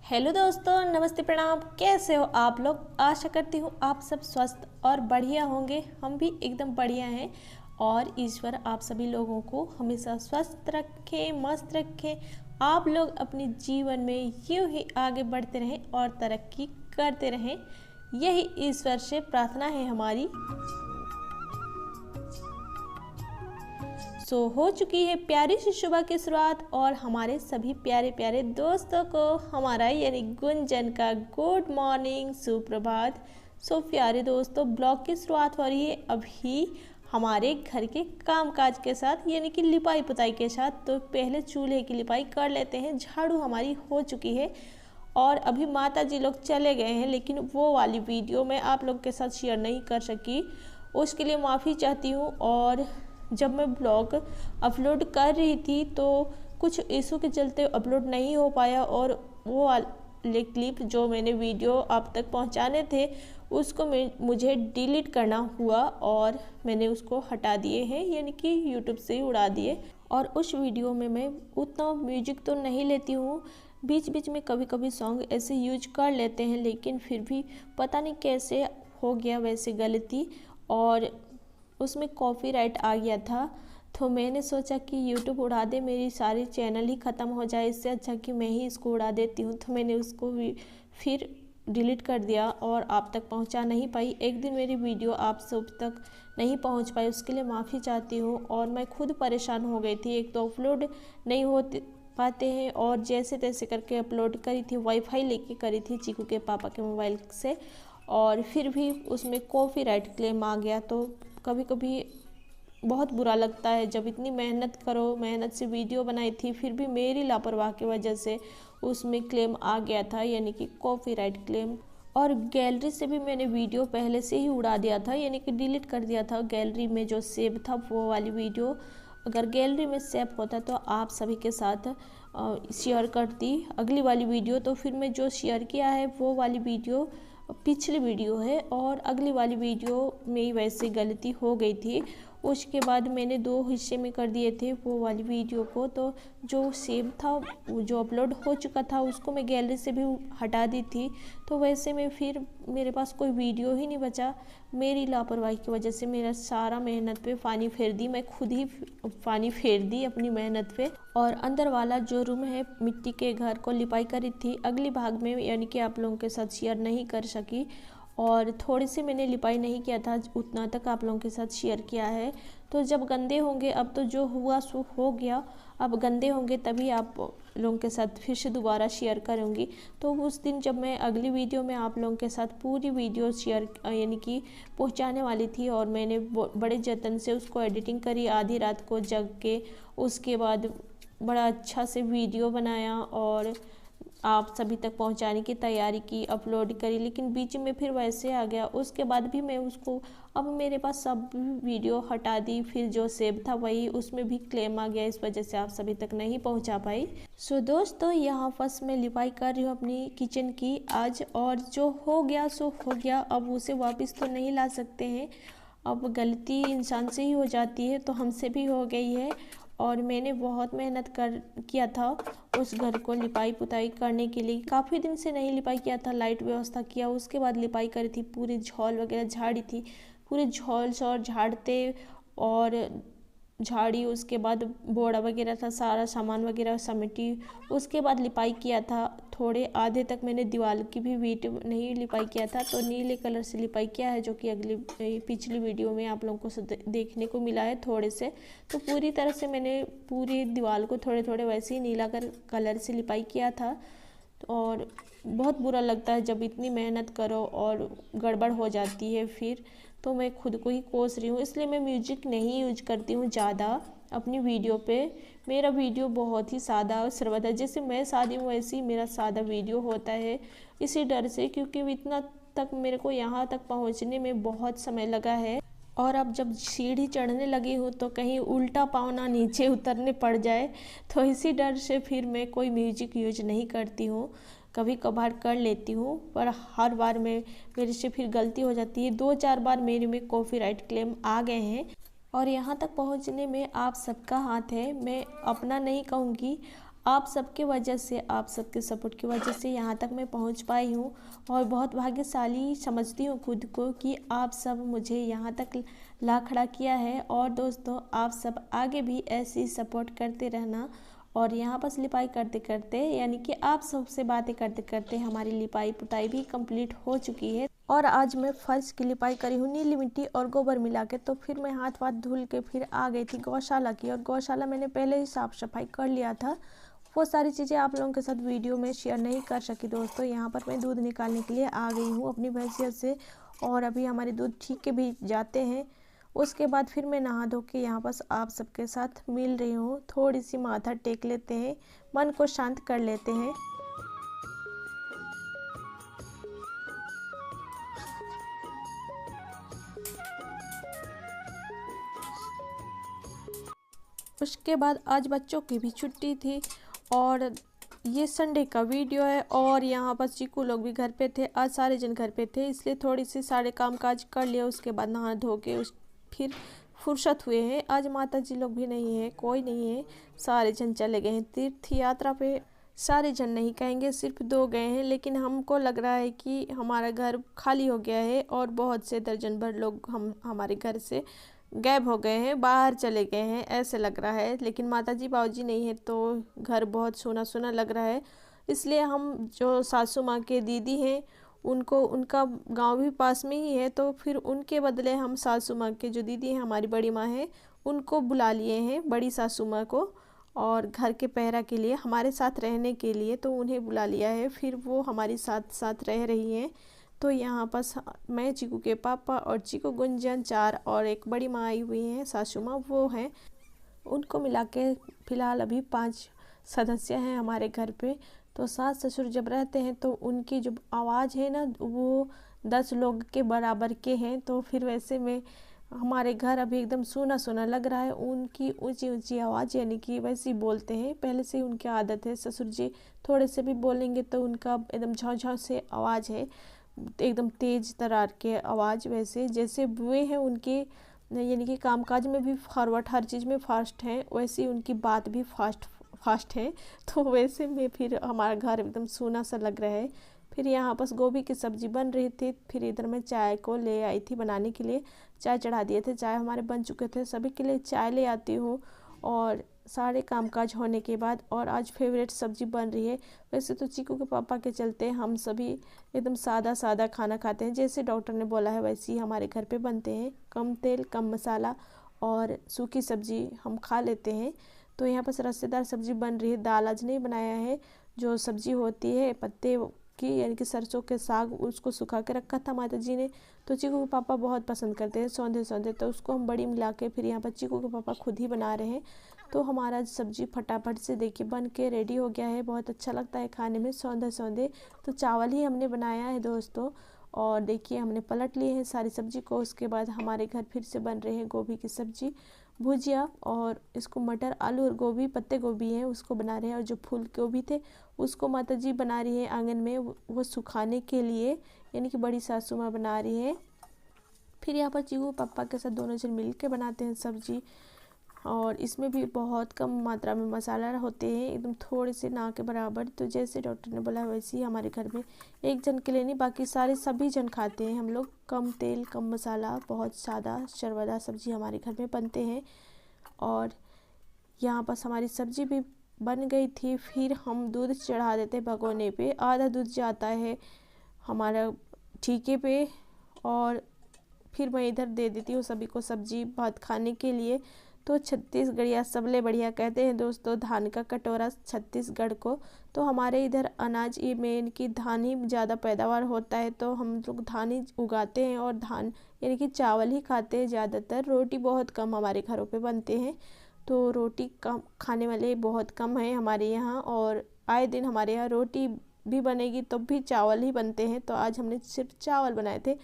Hello दोस्तों, नमस्ते, प्रणाम। कैसे हो आप लोग? आशा करती हूँ आप सब स्वस्थ और बढ़िया होंगे। हम भी एकदम बढ़िया हैं और ईश्वर आप सभी लोगों को हमेशा स्वस्थ रखे, मस्त रखे। आप लोग अपने जीवन में यूं ही आगे बढ़ते रहें और तरक्की करते रहें, यही ईश्वर से प्रार्थना है हमारी। हो चुकी है प्यारी सी सुबह की शुरुआत और हमारे सभी प्यारे प्यारे दोस्तों को हमारा यानी गुंजन का गुड मॉर्निंग, सुप्रभात। प्यारे दोस्तों, ब्लॉग की शुरुआत हो रही है अभी हमारे घर के कामकाज के साथ, यानी कि लिपाई पुताई के साथ। तो पहले चूल्हे की लिपाई कर लेते हैं। झाड़ू हमारी हो चुकी है और अभी माता जी लोग चले गए हैं, लेकिन वो वाली वीडियो मैं आप लोग के साथ शेयर नहीं कर सकी, उसके लिए माफ़ी चाहती हूँ। और जब मैं ब्लॉग अपलोड कर रही थी तो कुछ इशू के चलते अपलोड नहीं हो पाया और वो वाले क्लिप जो मैंने वीडियो आप तक पहुंचाने थे उसको मुझे डिलीट करना हुआ और मैंने उसको हटा दिए हैं, यानी कि यूट्यूब से ही उड़ा दिए। और उस वीडियो में मैं उतना म्यूजिक तो नहीं लेती हूँ, बीच बीच में कभी कभी सॉन्ग ऐसे यूज कर लेते हैं, लेकिन फिर भी पता नहीं कैसे हो गया वैसे गलती और उसमें कॉपीराइट आ गया था। तो मैंने सोचा कि यूट्यूब उड़ा दे, मेरी सारी चैनल ही ख़त्म हो जाए, इससे अच्छा कि मैं ही इसको उड़ा देती हूँ। तो मैंने उसको भी फिर डिलीट कर दिया और आप तक पहुँचा नहीं पाई। एक दिन मेरी वीडियो आप सब तक नहीं पहुँच पाई, उसके लिए माफ़ी चाहती हूँ। और मैं खुद परेशान हो गई थी, एक तो अपलोड नहीं होते पाते हैं और जैसे तैसे करके अपलोड करी थी, वाईफाई लेके करी थी चीकू के पापा के मोबाइल से, और फिर भी उसमें कॉपीराइट क्लेम आ गया। तो कभी कभी बहुत बुरा लगता है जब इतनी मेहनत करो, मेहनत से वीडियो बनाई थी, फिर भी मेरी लापरवाही की वजह से उसमें क्लेम आ गया था, यानी कि कॉपीराइट क्लेम। और गैलरी से भी मैंने वीडियो पहले से ही उड़ा दिया था, यानी कि डिलीट कर दिया था। गैलरी में जो सेव था वो वाली वीडियो अगर गैलरी में सेव होता तो आप सभी के साथ शेयर करती अगली वाली वीडियो। तो फिर मैं जो शेयर किया है वो वाली वीडियो पिछली वीडियो है और अगली वाली वीडियो में वैसे गलती हो गई थी। उसके बाद मैंने दो हिस्से में कर दिए थे वो वाली वीडियो को। तो जो सेव था, जो अपलोड हो चुका था, उसको मैं गैलरी से भी हटा दी थी। तो वैसे में फिर मेरे पास कोई वीडियो ही नहीं बचा। मेरी लापरवाही की वजह से मेरा सारा मेहनत पे पानी फेर दी, मैं खुद ही पानी फेर दी अपनी मेहनत पे। और अंदर वाला जो रूम है मिट्टी के घर को लिपाई करी थी अगली भाग में, यानी कि आप लोगों के साथ शेयर नहीं कर सकी। और थोड़ी सी मैंने लिपाई नहीं किया था, उतना तक आप लोगों के साथ शेयर किया है। तो जब गंदे होंगे, अब तो जो हुआ सो हो गया, अब गंदे होंगे तभी आप लोगों के साथ फिर से दोबारा शेयर करूँगी। तो उस दिन जब मैं अगली वीडियो में आप लोगों के साथ पूरी वीडियो शेयर यानी कि पहुँचाने वाली थी और मैंने बड़े जतन से उसको एडिटिंग करी आधी रात को जग के, उसके बाद बड़ा अच्छा से वीडियो बनाया और आप सभी तक पहुंचाने की तैयारी की, अपलोड करी, लेकिन बीच में फिर वैसे आ गया। उसके बाद भी मैं उसको, अब मेरे पास सब वीडियो हटा दी, फिर जो सेव था वही, उसमें भी क्लेम आ गया, इस वजह से आप सभी तक नहीं पहुंचा पाई। दोस्तों, यहाँ फर्स्ट मैं लिपाई कर रही हूँ अपनी किचन की आज, और जो हो गया सो हो गया, अब उसे वापस तो नहीं ला सकते हैं। अब गलती इंसान से ही हो जाती है, तो हमसे भी हो गई है और मैंने बहुत मेहनत किया था उस घर को लिपाई पुताई करने के लिए। काफ़ी दिन से नहीं लिपाई किया था, लाइट व्यवस्था किया, उसके बाद लिपाई करी थी, पूरी झोल वगैरह झाड़ी थी, पूरे झोल शोल झाड़ते और झाड़ी, उसके बाद बोड़ा वगैरह था, सारा सामान वगैरह समेटी, उसके बाद लिपाई किया था। थोड़े आधे तक मैंने दीवार की भी वीट नहीं लिपाई किया था, तो नीले कलर से लिपाई किया है, जो कि पिछली वीडियो में आप लोगों को देखने को मिला है थोड़े से। तो पूरी तरह से मैंने पूरी दीवार को थोड़े थोड़े वैसे ही नीला कलर से लिपाई किया था। और बहुत बुरा लगता है जब इतनी मेहनत करो और गड़बड़ हो जाती है फिर। तो मैं खुद को ही कोस रही हूँ, इसलिए मैं म्यूजिक नहीं यूज करती हूँ ज़्यादा अपनी वीडियो पे। मेरा वीडियो बहुत ही सादा और सरल है, जैसे मैं सादी हूँ वैसे ही मेरा सादा वीडियो होता है, इसी डर से, क्योंकि इतना तक मेरे को यहाँ तक पहुँचने में बहुत समय लगा है। और अब जब सीढ़ी चढ़ने लगी हूँ तो कहीं उल्टा पाँव ना नीचे उतरने पड़ जाए, तो इसी डर से फिर मैं कोई म्यूजिक यूज नहीं करती हूँ। कभी कभार कर लेती हूँ, पर हर बार मेरे से फिर गलती हो जाती है। 2-4 बार मेरे में कॉपीराइट क्लेम आ गए हैं और यहाँ तक पहुँचने में आप सबका हाथ है। मैं अपना नहीं कहूँगी, आप सबके वजह से, आप सबके सपोर्ट की वजह से यहाँ तक मैं पहुँच पाई हूँ और बहुत भाग्यशाली समझती हूँ खुद को कि आप सब मुझे यहाँ तक ला खड़ा किया है। और दोस्तों आप सब आगे भी ऐसे ही सपोर्ट करते रहना। और यहाँ पर लिपाई करते करते यानी कि आप सबसे बातें करते करते हमारी लिपाई पुताई भी कंप्लीट हो चुकी है। और आज मैं फर्श की लिपाई करी हूँ नीली मिट्टी और गोबर मिला के। तो फिर मैं हाथ वाथ धुल के फिर आ गई थी गौशाला की, और गौशाला मैंने पहले ही साफ़ सफाई कर लिया था। वो सारी चीज़ें आप लोगों के साथ वीडियो में शेयर नहीं कर सकी दोस्तों। यहाँ पर मैं दूध निकालने के लिए आ गई हूँ अपनी भैंसियत से, और अभी हमारे दूध ठीक के भी जाते हैं। उसके बाद फिर मैं नहा धो के यहाँ बस आप सबके साथ मिल रही हूँ। थोड़ी सी माथा टेक लेते हैं, मन को शांत कर लेते हैं। उसके बाद आज बच्चों की भी छुट्टी थी और ये संडे का वीडियो है। और यहाँ पर चीकू लोग भी घर पे थे, आज सारे जन घर पे थे, इसलिए थोड़ी सी सारे काम काज कर लिया। उसके बाद नहा धो के फिर फुर्सत हुए हैं। आज माता जी लोग भी नहीं है, कोई नहीं है, सारे जन चले गए हैं तीर्थ यात्रा पे। सारे जन नहीं कहेंगे, सिर्फ 2 गए हैं, लेकिन हमको लग रहा है कि हमारा घर खाली हो गया है और बहुत से दर्जन भर लोग हमारे घर से गायब हो गए हैं, बाहर चले गए हैं, ऐसे लग रहा है। लेकिन माताजी बाबूजी नहीं है तो घर बहुत सूना सूना लग रहा है। इसलिए हम जो सासू माँ के दीदी हैं उनको, उनका गांव भी पास में ही है, तो फिर उनके बदले हम सासू माँ के जो दीदी हैं, हमारी बड़ी माँ हैं, उनको बुला लिए हैं, बड़ी सासू माँ को, और घर के पहरा के लिए, हमारे साथ रहने के लिए, तो उन्हें बुला लिया है। फिर वो हमारे साथ साथ रह रही हैं। तो यहाँ पर मैं, चीकू के पापा और चीकू, गुंजन 4 और एक बड़ी माँ आई हुई हैं सासू माँ, वो हैं। उनको मिला के फ़िलहाल अभी 5 सदस्य हैं हमारे घर पे। तो सास ससुर जब रहते हैं तो उनकी जो आवाज़ है ना वो 10 लोग के बराबर के हैं। तो फिर वैसे में हमारे घर अभी एकदम सूना सूना लग रहा है। उनकी ऊंची ऊंची आवाज़ यानी कि वैसे ही बोलते हैं, पहले से ही उनकी आदत है। ससुर जी थोड़े से भी बोलेंगे तो उनका एकदम झाँव झाँव से आवाज़ है, एकदम तेज़ तरार के आवाज़, वैसे जैसे बुए हैं उनके, यानी कि कामकाज में भी फॉरवर्ड, हर चीज़ में फास्ट हैं, वैसे ही उनकी बात भी फास्ट है। तो वैसे में फिर हमारा घर एकदम सूना सा लग रहा है। फिर यहाँ बस गोभी की सब्ज़ी बन रही थी। फिर इधर मैं चाय को ले आई थी बनाने के लिए, चाय चढ़ा दिए थे, चाय हमारे बन चुके थे। सभी के लिए चाय ले आती हूँ और सारे कामकाज होने के बाद। और आज फेवरेट सब्ज़ी बन रही है। वैसे तो चीकू के पापा के चलते हम सभी एकदम सादा सादा खाना खाते हैं, जैसे डॉक्टर ने बोला है वैसे ही हमारे घर पे बनते हैं, कम तेल कम मसाला और सूखी सब्ज़ी हम खा लेते हैं। तो यहाँ पर रसेदार सब्ज़ी बन रही है। दाल आज नहीं बनाया है, जो सब्ज़ी होती है पत्ते की, यानी कि सरसों के साग, उसको सुखा के रखा था माता जी ने। तो चीकू के पापा बहुत पसंद करते हैं सौंधे सौंधे, तो उसको हम बड़ी मिला के फिर यहाँ पर चीकू के पापा खुद ही बना रहे हैं। तो हमारा सब्ज़ी फटाफट से देखिए बन के रेडी हो गया है। बहुत अच्छा लगता है खाने में सौंधे सौंधे। तो चावल ही हमने बनाया है दोस्तों। और देखिए हमने पलट लिए हैं सारी सब्ज़ी को। उसके बाद हमारे घर फिर से बन रहे हैं गोभी की सब्ज़ी, भुजिया, और इसको मटर आलू और गोभी, पत्ते गोभी हैं उसको बना रहे हैं। और जो फूल गोभी थे उसको माता जी बना रही है आंगन में, वो सुखाने के लिए, यानी कि बड़ी सासू माँ बना रही है। फिर यहाँ पर चीकू पापा के साथ दोनों जन मिल के बनाते हैं सब्ज़ी। और इसमें भी बहुत कम मात्रा में मसाला होते हैं, एकदम थोड़े से ना के बराबर। तो जैसे डॉक्टर ने बोला वैसे ही हमारे घर में एक जन के लिए नहीं, बाकी सभी जन खाते हैं हम लोग। कम तेल कम मसाला, बहुत सादा शरबदा सब्ज़ी हमारे घर में बनते हैं। और यहाँ पर हमारी सब्ज़ी भी बन गई थी। फिर हम दूध चढ़ा देते हैं भगोने पे। आधा दूध जाता है हमारा ठीके पे, और फिर मैं इधर दे देती हूँ सभी को सब्जी भात खाने के लिए। तो छत्तीसगढ़िया सबले बढ़िया कहते हैं दोस्तों धान का कटोरा छत्तीसगढ़ को। तो हमारे इधर अनाज में कि धान ही ज़्यादा पैदावार होता है, तो हम लोग धान ही उगाते हैं और धान यानी कि चावल ही खाते हैं ज़्यादातर। रोटी बहुत कम हमारे घरों पे बनते हैं, तो रोटी कम खाने वाले बहुत कम हैं हमारे यहाँ। और आए दिन हमारे यहाँ रोटी भी बनेगी तो भी चावल ही बनते हैं। तो आज हमने सिर्फ चावल बनाए थे।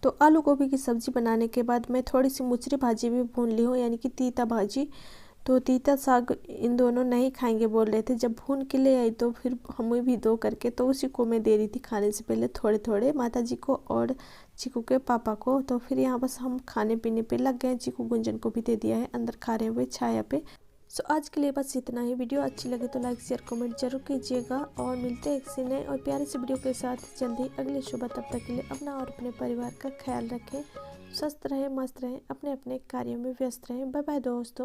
तो आलू गोभी की सब्ज़ी बनाने के बाद मैं थोड़ी सी मुचरी भाजी भी भून ली हूँ, यानी कि तीता भाजी। तो तीता साग इन दोनों नहीं खाएंगे बोल रहे थे, जब भून के ले आई तो फिर हमें भी दो करके, तो उसी को मैं दे रही थी खाने से पहले थोड़े थोड़े माता जी को और चीकू के पापा को। तो फिर यहाँ बस हम खाने पीने पे लग गए। चीकू गुंजन को भी दे दिया है, अंदर खा रहे हुए छाया पे। सो आज के लिए बस इतना ही। वीडियो अच्छी लगे तो लाइक शेयर कमेंट जरूर कीजिएगा और मिलते हैं एक नए और प्यारे से वीडियो के साथ जल्दी अगले सुबह। तब तक के लिए अपना और अपने परिवार का ख्याल रखें, स्वस्थ रहें, मस्त रहें, अपने अपने कार्यों में व्यस्त रहें। बाय बाय दोस्तों।